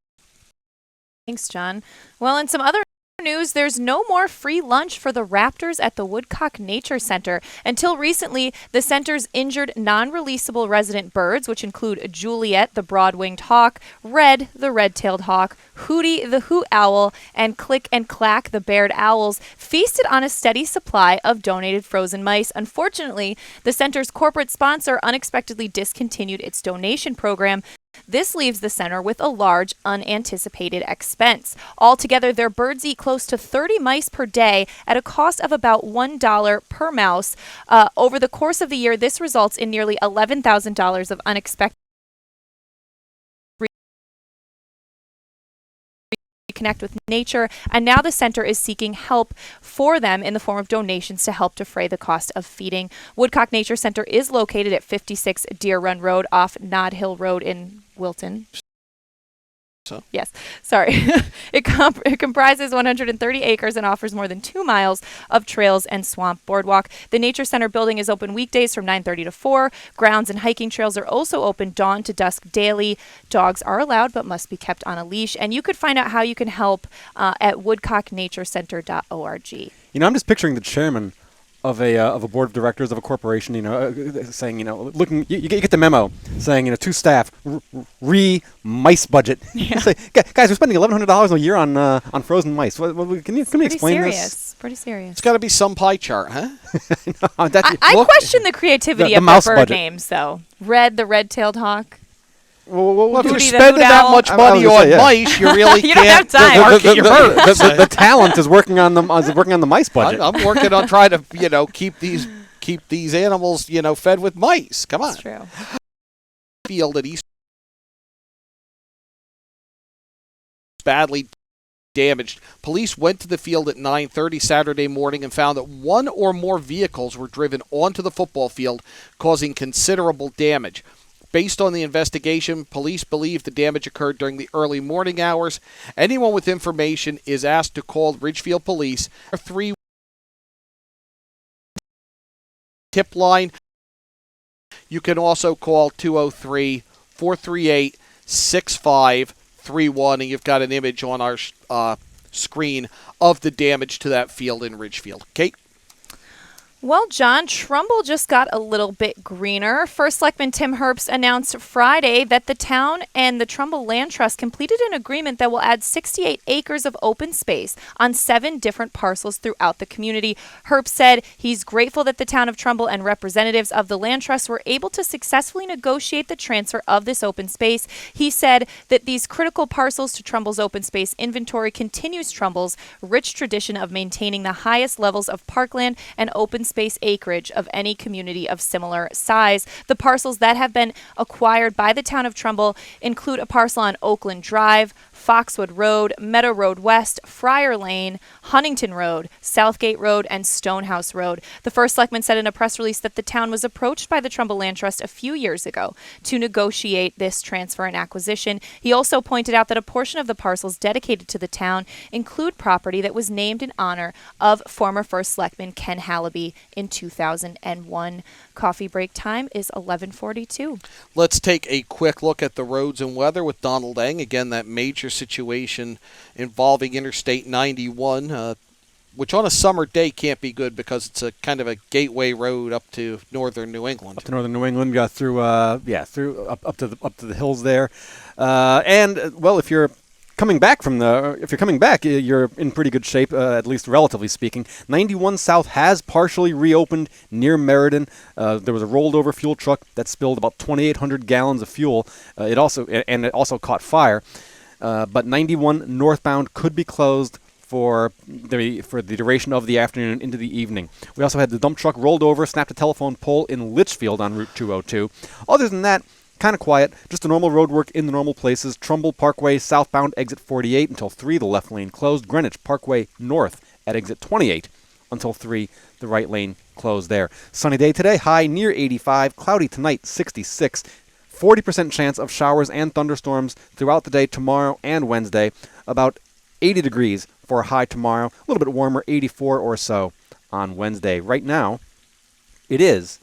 Thanks, John. Well, in some other news, there's no more free lunch for the raptors at the Woodcock Nature Center. Until recently, the center's injured non-releasable resident birds, which include Juliet, the broad-winged hawk, Red, the red-tailed hawk, Hootie, the hoot owl, and Click and Clack, the barred owls, feasted on a steady supply of donated frozen mice. Unfortunately, the center's corporate sponsor unexpectedly discontinued its donation program. This leaves the center with a large, unanticipated expense. Altogether, their birds eat close to 30 mice per day at a cost of about $1 per mouse. Over the course of the year, this results in nearly $11,000 of unexpected connect with nature, and now the center is seeking help for them in the form of donations to help defray the cost of feeding. Woodcock Nature Center is located at 56 Deer Run Road off Nod Hill Road in Wilton. Yes, sorry. It comprises 130 acres and offers more than 2 miles of trails and swamp boardwalk. The Nature Center building is open weekdays from 9:30 to 4. Grounds and hiking trails are also open dawn to dusk daily. Dogs are allowed but must be kept on a leash. And you could find out how you can help at woodcocknaturecenter.org. You know, I'm just picturing the chairman of a board of directors of a corporation, saying, looking, you get the memo saying, to staff, mice budget. Yeah. Say, guys, we're spending $1,100 a year on frozen mice. Can you explain this? Pretty serious. It's got to be some pie chart, huh? I question the creativity of the bird names, though. The red-tailed hawk. Well, if you're spending that much money on mice, you really you can't don't have time. market your birds. The talent is working on the mice budget. I'm working on trying to keep these animals fed with mice. Come on. That's true. Field at East badly damaged. Police went to the field at 9:30 Saturday morning and found that one or more vehicles were driven onto the football field, causing considerable damage. Based on the investigation, police believe the damage occurred during the early morning hours. Anyone with information is asked to call Ridgefield Police. 3 tip line. You can also call 203-438-6531, and you've got an image on our screen of the damage to that field in Ridgefield. Kate? Well, John, Trumbull just got a little bit greener. First Selectman Tim Herbst announced Friday that the town and the Trumbull Land Trust completed an agreement that will add 68 acres of open space on 7 different parcels throughout the community. Herbst said he's grateful that the town of Trumbull and representatives of the Land Trust were able to successfully negotiate the transfer of this open space. He said that these critical parcels to Trumbull's open space inventory continues Trumbull's rich tradition of maintaining the highest levels of parkland and open space acreage of any community of similar size. The parcels that have been acquired by the town of Trumbull include a parcel on Oakland Drive, Foxwood Road, Meadow Road West, Friar Lane, Huntington Road, Southgate Road, and Stonehouse Road. The First Selectman said in a press release that the town was approached by the Trumbull Land Trust a few years ago to negotiate this transfer and acquisition. He also pointed out that a portion of the parcels dedicated to the town include property that was named in honor of former First Selectman Ken Hallaby in 2001. Coffee break time is 11:42. Let's take a quick look at the roads and weather with Donald Eng. Again, that major situation involving Interstate 91, which on a summer day can't be good because it's a kind of a gateway road up to northern New England. Up to northern New England, got through up to the hills there, and if you're coming back you're in pretty good shape, at least relatively speaking. 91 South has partially reopened near Meriden. There was a rolled over fuel truck that spilled about 2,800 gallons of fuel. It also caught fire. But 91 northbound could be closed for the duration of the afternoon into the evening. We also had the dump truck rolled over, snapped a telephone pole in Litchfield on Route 202. Other than that, kind of quiet, just the normal road work in the normal places. Trumbull Parkway southbound exit 48 until 3, the left lane closed. Greenwich Parkway north at exit 28 until 3, the right lane closed there. Sunny day today, high near 85, cloudy tonight 66. 40% chance of showers and thunderstorms throughout the day tomorrow and Wednesday. About 80 degrees for a high tomorrow, a little bit warmer, 84 or so on Wednesday. Right now, it is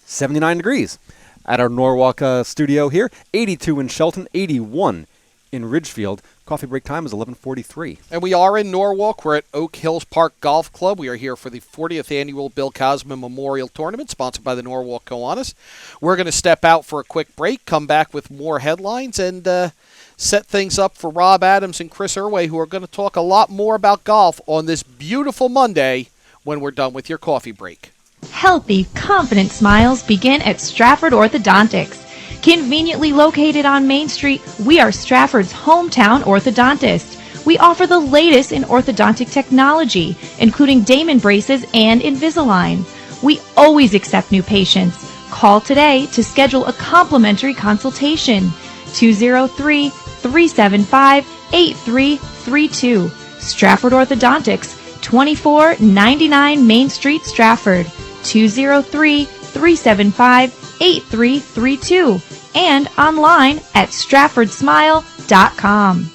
79 degrees. At our Norwalk studio here, 82 in Shelton, 81 in Ridgefield. Coffee break time is 11:43. And we are in Norwalk. We're at Oak Hills Park Golf Club. We are here for the 40th Annual Bill Cosma Memorial Tournament, sponsored by the Norwalk Kiwanis. We're going to step out for a quick break, come back with more headlines, and set things up for Rob Adams and Chris Irway, who are going to talk a lot more about golf on this beautiful Monday when we're done with your coffee break. Healthy, confident smiles begin at Stratford Orthodontics. Conveniently located on Main Street, we are Stratford's hometown orthodontist. We offer the latest in orthodontic technology, including Damon braces and Invisalign. We always accept new patients. Call today to schedule a complimentary consultation. 203-375-8332. Stratford Orthodontics, 2499 Main Street, Stratford. 203-375-8332. And online at stratfordsmile.com.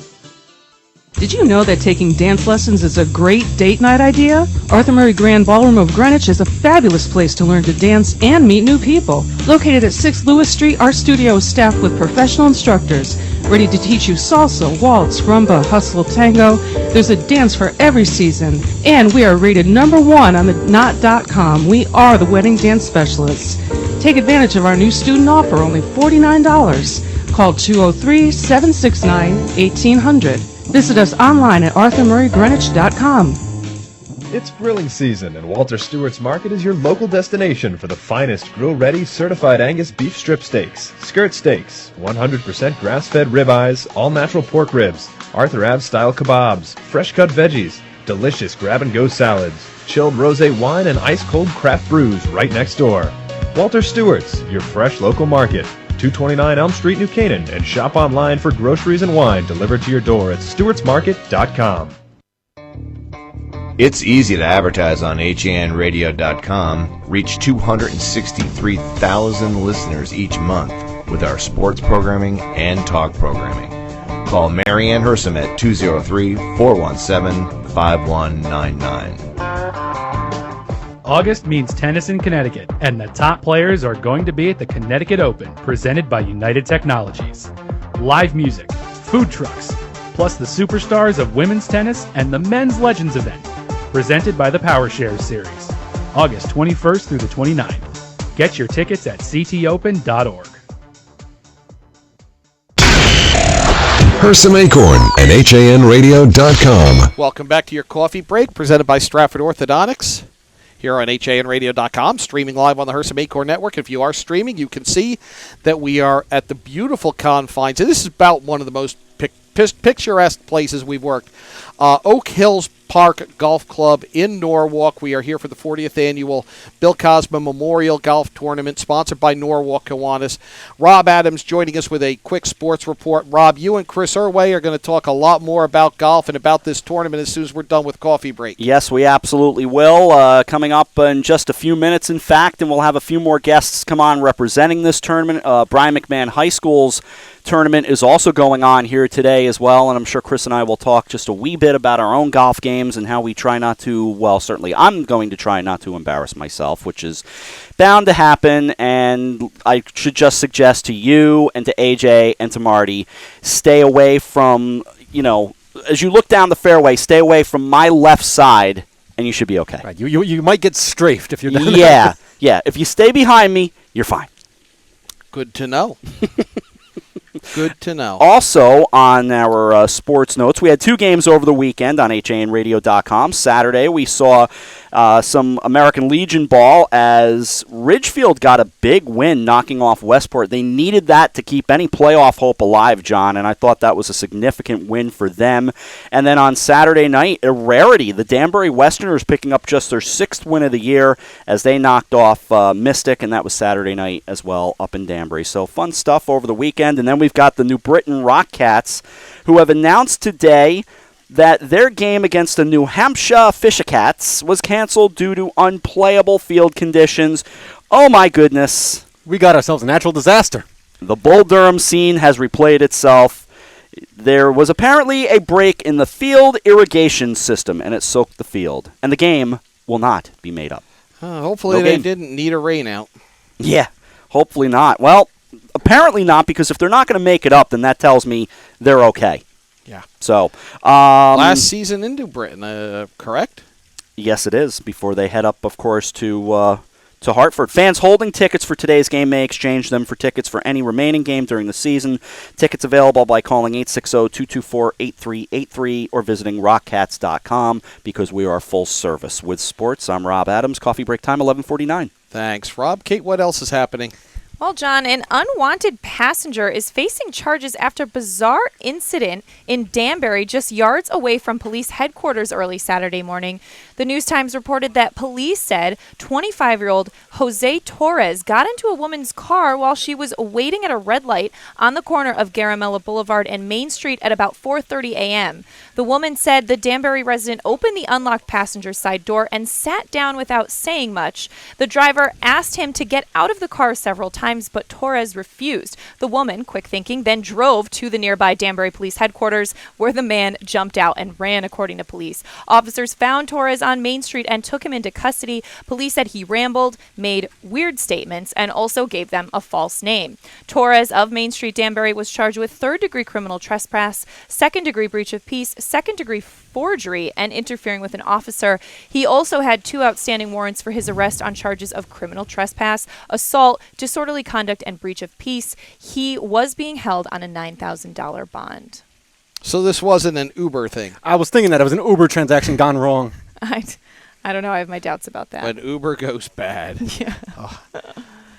Did you know that taking dance lessons is a great date night idea? Arthur Murray Grand Ballroom of Greenwich is a fabulous place to learn to dance and meet new people. Located at 6 Lewis Street, our studio is staffed with professional instructors, ready to teach you salsa, waltz, rumba, hustle, tango. There's a dance for every season. And we are rated #1 on the Knot.com. We are the wedding dance specialists. Take advantage of our new student offer, only $49. Call 203-769-1800. Visit us online at arthurmurraygreenwich.com. It's grilling season, and Walter Stewart's Market is your local destination for the finest grill-ready certified Angus beef strip steaks, skirt steaks, 100% grass-fed ribeyes, all-natural pork ribs, Arthur Ave-style kebabs, fresh-cut veggies, delicious grab-and-go salads, chilled rosé wine, and ice-cold craft brews right next door. Walter Stewart's, your fresh local market. 229 Elm Street, New Canaan, and shop online for groceries and wine delivered to your door at stewartsmarket.com. It's easy to advertise on HANradio.com, reach 263,000 listeners each month with our sports programming and talk programming. Call Marianne Hersam at 203-417-5199. August means tennis in Connecticut, and the top players are going to be at the Connecticut Open, presented by United Technologies. Live music, food trucks, plus the superstars of women's tennis and the men's Legends event, presented by the Power Shares Series, August 21st through the 29th. Get your tickets at ctopen.org. Hersam Acorn and HANradio.com. Welcome back to your coffee break, presented by Stratford Orthodontics. Here on HANradio.com, streaming live on the Hersam Acorn Network. If you are streaming, you can see that we are at the beautiful confines. And this is about one of the most picturesque places we've worked. Oak Hills Park Golf Club in Norwalk. We are here for the 40th annual Bill Cosma Memorial Golf Tournament, sponsored by Norwalk Kiwanis. Rob Adams joining us with a quick sports report. Rob, you and Chris Irway are going to talk a lot more about golf and about this tournament as soon as we're done with coffee break. Yes, we absolutely will. Coming up in just a few minutes, in fact, and we'll have a few more guests come on representing this tournament. Brian McMahon High School's tournament is also going on here today as well, and I'm sure Chris and I will talk just a wee bit about our own golf games and how we try not to, well, certainly I'm going to try not to embarrass myself, which is bound to happen, and I should just suggest to you and to AJ and to Marty, stay away from, as you look down the fairway, stay away from my left side, and you should be okay. Right. You might get strafed if you're down there. Yeah. If you stay behind me, you're fine. Good to know. Good to know. Also, on our sports notes, we had two games over the weekend on HANradio.com. Saturday, we saw some American Legion ball as Ridgefield got a big win knocking off Westport. They needed that to keep any playoff hope alive, John, and I thought that was a significant win for them. And then on Saturday night, a rarity, the Danbury Westerners picking up just their 6th win of the year as they knocked off Mystic, and that was Saturday night as well up in Danbury. So fun stuff over the weekend. And then we've got the New Britain Rock Cats, who have announced today that their game against the New Hampshire Fisher-Cats was canceled due to unplayable field conditions. Oh my goodness. We got ourselves a natural disaster. The Bull Durham scene has replayed itself. There was apparently a break in the field irrigation system, and it soaked the field. And the game will not be made up. Hopefully they didn't need a rain out. Yeah, hopefully not. Well, apparently not, because if they're not going to make it up, then that tells me they're okay. Yeah. So, last season in New Britain, correct? Yes, it is. Before they head up, of course, to Hartford. Fans holding tickets for today's game may exchange them for tickets for any remaining game during the season. Tickets available by calling 860-224-8383 or visiting rockcats.com, because we are full service with sports. I'm Rob Adams. Coffee break time, 11:49. Thanks, Rob. Kate, what else is happening? Well, John, an unwanted passenger is facing charges after a bizarre incident in Danbury, just yards away from police headquarters early Saturday morning. The News Times reported that police said 25-year-old Jose Torres got into a woman's car while she was waiting at a red light on the corner of Garamella Boulevard and Main Street at about 4:30 a.m. The woman said the Danbury resident opened the unlocked passenger side door and sat down without saying much. The driver asked him to get out of the car several times times, but Torres refused. The woman, quick thinking, then drove to the nearby Danbury Police Headquarters, where the man jumped out and ran, according to police. Officers found Torres on Main Street and took him into custody. Police said he rambled, made weird statements, and also gave them a false name. Torres of Main Street, Danbury, was charged with third-degree criminal trespass, second-degree breach of peace, second-degree forgery, and interfering with an officer. He also had 2 outstanding warrants for his arrest on charges of criminal trespass, assault, disorderly conduct, and breach of peace. He was being held on a $9,000 bond. So this wasn't an Uber thing. I was thinking that it was an Uber transaction gone wrong. I don't know. I have my doubts about that. When Uber goes bad. Yeah.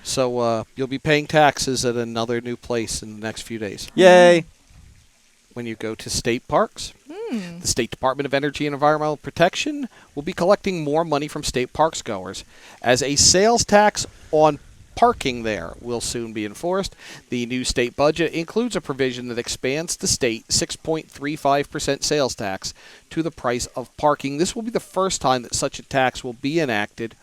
So you'll be paying taxes at another new place in the next few days. Yay. When you go to state parks. The State Department of Energy and Environmental Protection will be collecting more money from state parks goers, as a sales tax on parking there will soon be enforced. The new state budget includes a provision that expands the state 6.35% sales tax to the price of parking. This will be the first time that such a tax will be enacted.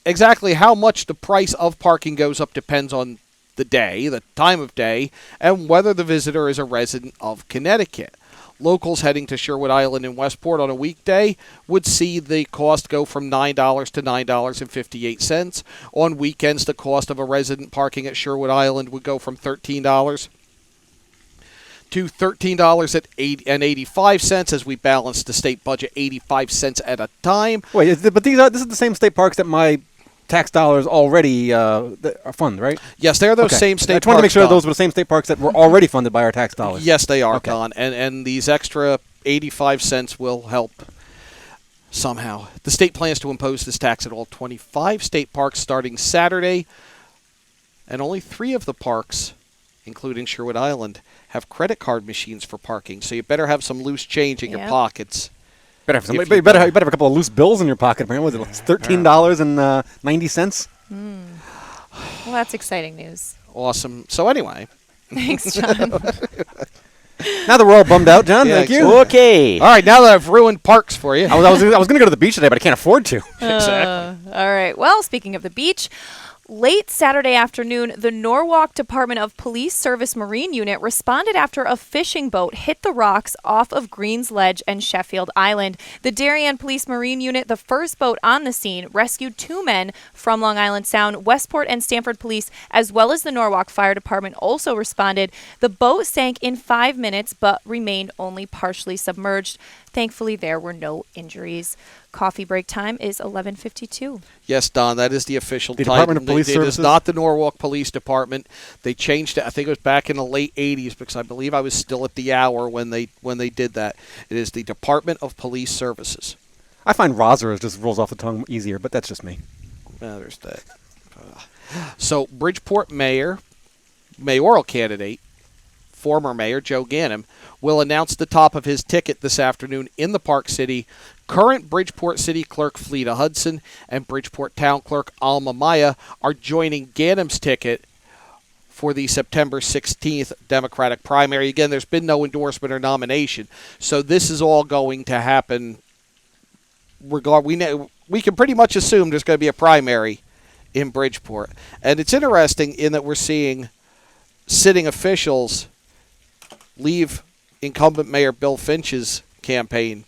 Exactly how much the price of parking goes up depends on the day, the time of day, and whether the visitor is a resident of Connecticut. Locals heading to Sherwood Island in Westport on a weekday would see the cost go from $9 to $9.58. On weekends, the cost of a resident parking at Sherwood Island would go from $13 to $13.85 as we balance the state budget 85 cents at a time. Wait, but this is the same state parks that my tax dollars already are funded, right? Yes, they are those same state parks. I just wanted to make sure those were the same state parks that were already funded by our tax dollars. Yes, they are, Don. And these extra 85 cents will help somehow. The state plans to impose this tax at all 25 state parks starting Saturday. And only 3 of the parks, including Sherwood Island, have credit card machines for parking. So you better have some loose change in your pockets. You better have a couple of loose bills in your pocket. Was it $13.90? Well, that's exciting news. Awesome. So anyway. Thanks, John. Now that we're all bummed out, John, thank you. Okay. All right, now that I've ruined parks for you. I was going to go to the beach today, but I can't afford to. Exactly. All right. Well, speaking of the beach, late Saturday afternoon, the Norwalk Department of Police Service Marine Unit responded after a fishing boat hit the rocks off of Greens Ledge and Sheffield Island. The Darien Police Marine Unit, the first boat on the scene, rescued 2 men from Long Island Sound. Westport and Stamford Police, as well as the Norwalk Fire Department, also responded. The boat sank in 5 minutes, but remained only partially submerged. Thankfully, there were no injuries. Coffee break time is 11:52. Yes, Don, that is the official The time. Department of Police Services? It is not the Norwalk Police Department. They changed it. I think it was back in the late 80s because I believe I was still at the hour when they did that. It is the Department of Police Services. I find Roser just rolls off the tongue easier, but that's just me. There's that. So Bridgeport mayoral candidate, former mayor Joe Ganim, will announce the top of his ticket this afternoon in the Park City. Current Bridgeport City Clerk Fleta Hudson and Bridgeport Town Clerk Alma Maya are joining Ganim's ticket for the September 16th Democratic primary. Again, there's been no endorsement or nomination, so this is all going to happen. We can pretty much assume there's going to be a primary in Bridgeport. And it's interesting in that we're seeing sitting officials leave incumbent Mayor Bill Finch's campaign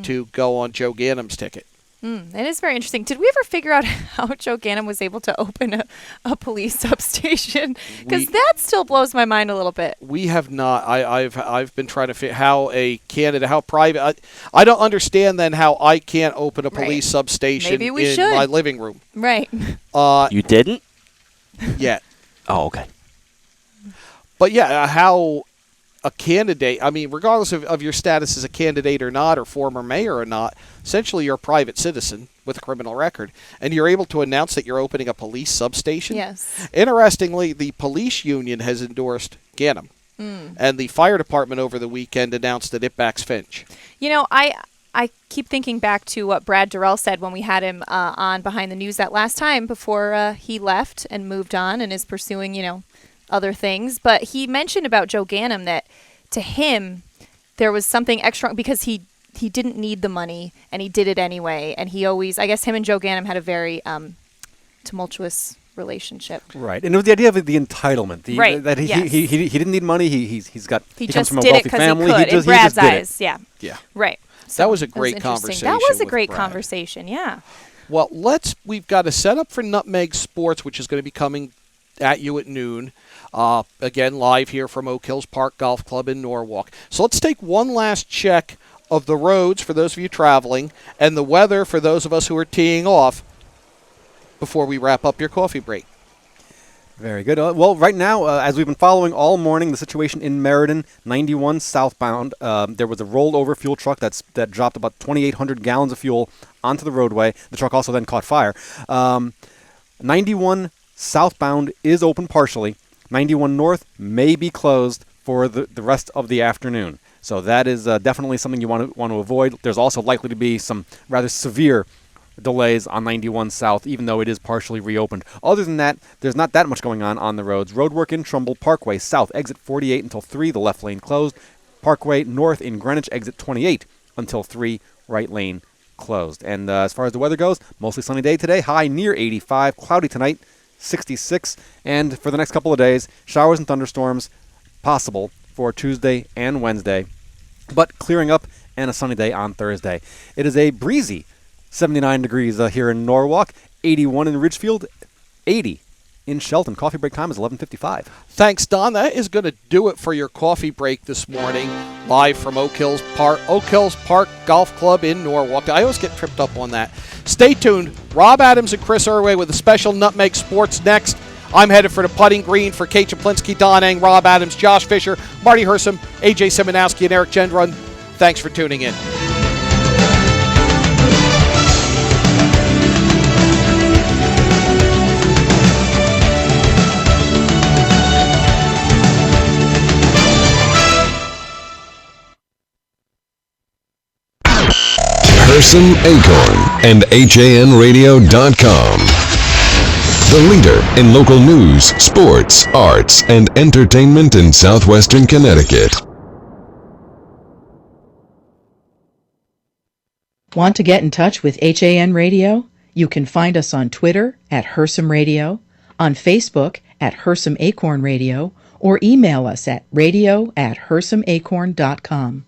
to go on Joe Ganim's ticket. That is very interesting. Did we ever figure out how Joe Ganim was able to open a police substation? Because that still blows my mind a little bit. We have not. I've been trying to figure how a candidate, how private. I don't understand then how I can't open a police substation Maybe we in should. my living room. Right. You didn't? Yet. Oh, okay. But yeah, how a candidate, I mean, regardless of your status as a candidate or not, or former mayor or not, essentially you're a private citizen with a criminal record, and you're able to announce that you're opening a police substation. Yes. Interestingly, the police union has endorsed Ganim, and the fire department over the weekend announced that it backs Finch. You know, I keep thinking back to what Brad Durrell said when we had him on Behind the News that last time before he left and moved on and is pursuing, other things. But he mentioned about Joe Ganim that to him there was something extra because he didn't need the money and he did it anyway. And he always, I guess him and Joe Ganim had a very tumultuous relationship. Right, and it was the idea of the entitlement. Right, That he didn't need money. He comes just from a did it wealthy 'cause family. he could, in Brad's did it. eyes. Yeah. Yeah. Right. That was a it great interesting. conversation. That was a with great Brad. conversation. Yeah. Well, we've got a setup for Nutmeg Sports, which is going to be coming at you at noon. Again, live here from Oak Hills Park Golf Club in Norwalk. So let's take one last check of the roads for those of you traveling and the weather for those of us who are teeing off before we wrap up your coffee break. Very good. Well, right now, as we've been following all morning, the situation in Meriden, 91 southbound, there was a rolled over fuel truck that dropped about 2,800 gallons of fuel onto the roadway. The truck also then caught fire. 91 southbound is open partially. 91 north may be closed for the rest of the afternoon. So that is definitely something you want to avoid. There's also likely to be some rather severe delays on 91 south, even though it is partially reopened. Other than that, there's not that much going on the roads. Roadwork in Trumbull, Parkway south, exit 48 until 3, the left lane closed. Parkway north in Greenwich, exit 28 until 3, right lane closed. And as far as the weather goes, mostly sunny day today, high near 85, cloudy tonight, 66. And for the next couple of days, showers and thunderstorms possible for Tuesday and Wednesday, but clearing up and a sunny day on Thursday. It is a breezy 79 degrees here in Norwalk, 81 in Ridgefield, 80 in Shelton. Coffee break time is 11:55. Thanks, Don. That is going to do it for your coffee break this morning, live from Oak Hills Park Golf Club in Norwalk. I always get tripped up on that. Stay tuned. Rob Adams and Chris Irway with a special Nutmeg Sports next. I'm headed for the putting green for Kate Czaplinski, Don Eng, Rob Adams, Josh Fisher, Marty Hersam, AJ Simonowski, and Eric Gendron. Thanks for tuning in. Hersam Acorn and HANradio.com. The leader in local news, sports, arts, and entertainment in southwestern Connecticut. Want to get in touch with HAN Radio? You can find us on Twitter at Hersam Radio, on Facebook at Hersam Acorn Radio, or email us at radio@hersamacorn.com.